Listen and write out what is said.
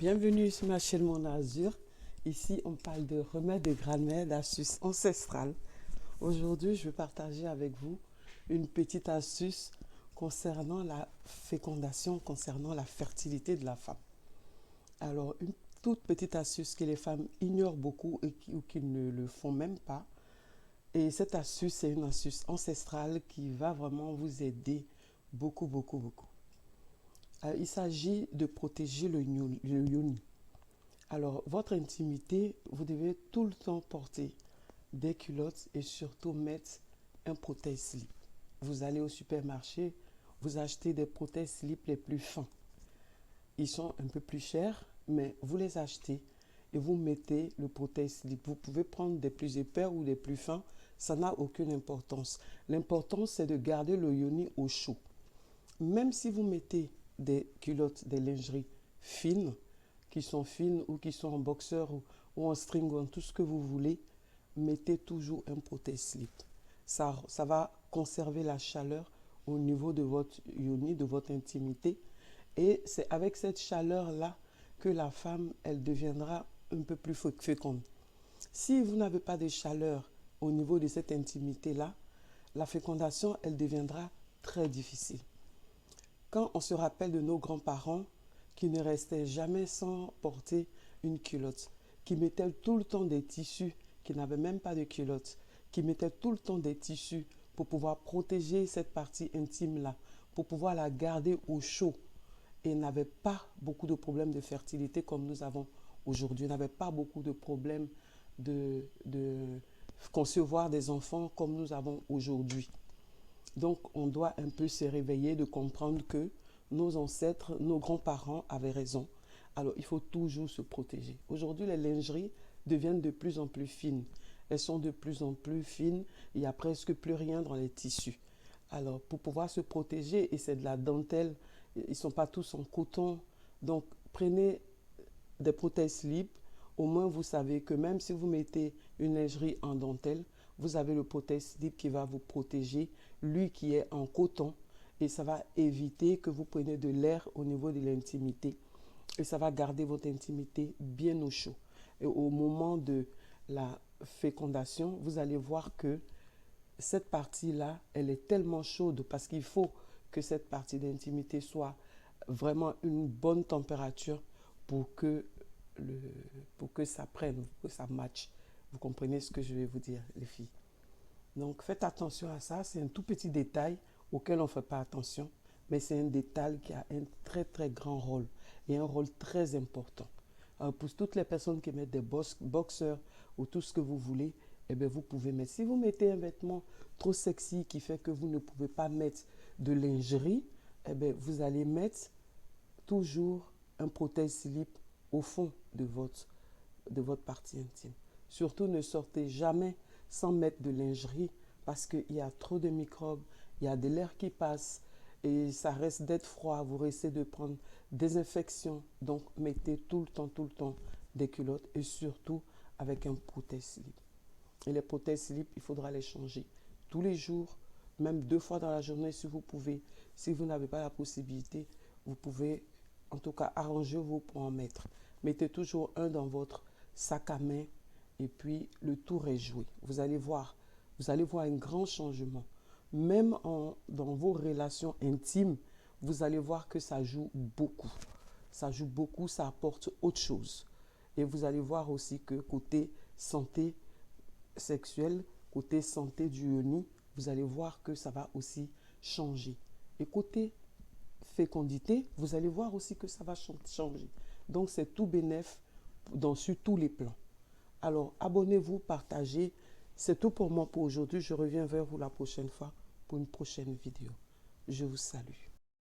Bienvenue sur ma chaîne Mon Azur. Ici, on parle de remèdes de grand-mère, d'astuces ancestrales. Aujourd'hui, je vais partager avec vous une petite astuce concernant la fécondation, concernant la fertilité de la femme. Alors, une toute petite astuce que les femmes ignorent beaucoup ou qui ne le font même pas. Et cette astuce, c'est une astuce ancestrale qui va vraiment vous aider beaucoup. Il s'agit de protéger le yoni. Alors, votre intimité, vous devez tout le temps porter des culottes et surtout mettre un protège-slip. Vous allez au supermarché, vous achetez des protège-slip les plus fins. Ils sont un peu plus chers, mais vous les achetez et vous mettez le protège-slip. Vous pouvez prendre des plus épais ou des plus fins, ça n'a aucune importance. L'important, c'est de garder le yoni au chaud. Même si vous mettez des culottes, des lingeries fines, qui sont fines ou qui sont en boxeur ou en string ou en tout ce que vous voulez, mettez toujours un protège-slip. Ça va conserver la chaleur au niveau de votre yoni, de votre intimité. Et c'est avec cette chaleur-là que la femme, elle deviendra un peu plus féconde. Si vous n'avez pas de chaleur au niveau de cette intimité-là, la fécondation, elle deviendra très difficile. Quand on se rappelle de nos grands-parents qui ne restaient jamais sans porter une culotte, qui mettaient tout le temps des tissus, qui n'avaient même pas de culotte, qui mettaient tout le temps des tissus pour pouvoir protéger cette partie intime-là, pour pouvoir la garder au chaud, et n'avaient pas beaucoup de problèmes de fertilité comme nous avons aujourd'hui, n'avaient pas beaucoup de problèmes de concevoir des enfants comme nous avons aujourd'hui. Donc, on doit un peu se réveiller de comprendre que nos ancêtres, nos grands-parents avaient raison. Alors, il faut toujours se protéger. Aujourd'hui, les lingeries deviennent de plus en plus fines. Elles sont de plus en plus fines. Il n'y a presque plus rien dans les tissus. Alors, pour pouvoir se protéger, et c'est de la dentelle, ils ne sont pas tous en coton. Donc, prenez des protège-slip. Au moins, vous savez que même si vous mettez une lingerie en dentelle, vous avez le protège-slip qui va vous protéger, lui qui est en coton, et ça va éviter que vous preniez de l'air au niveau de l'intimité, et ça va garder votre intimité bien au chaud. Et au moment de la fécondation, vous allez voir que cette partie-là, elle est tellement chaude parce qu'il faut que cette partie d'intimité soit vraiment une bonne température pour que ça prenne, que ça matche. Vous comprenez ce que je vais vous dire, les filles. Donc, faites attention à ça. C'est un tout petit détail auquel on ne fait pas attention, mais c'est un détail qui a un très grand rôle et un rôle très important. Alors, pour toutes les personnes qui mettent des boxers ou tout ce que vous voulez, eh bien, vous pouvez mettre. Si vous mettez un vêtement trop sexy qui fait que vous ne pouvez pas mettre de lingerie, eh bien, vous allez mettre toujours un protège-slip au fond de votre partie intime. Surtout, ne sortez jamais sans mettre de lingerie parce qu'il y a trop de microbes, il y a de l'air qui passe et ça reste d'être froid, vous risquez de prendre des infections. Donc, mettez tout le temps des culottes et surtout avec un protège-slip. Et les protège-slip, il faudra les changer tous les jours, même 2 fois dans la journée si vous pouvez. Si vous n'avez pas la possibilité, vous pouvez en tout cas arrangez-vous pour en mettre. Mettez toujours un dans votre sac à main et puis le tour est joué. Vous allez voir un grand changement. Même dans vos relations intimes, vous allez voir que ça joue beaucoup. Ça joue beaucoup, ça apporte autre chose. Et vous allez voir aussi que côté santé sexuelle, côté santé du yoni, vous allez voir que ça va aussi changer. Et côté fécondité, vous allez voir aussi que ça va changer. Donc, c'est tout bénéf sur tous les plans. Alors, abonnez-vous, partagez. C'est tout pour moi pour aujourd'hui. Je reviens vers vous la prochaine fois pour une prochaine vidéo. Je vous salue.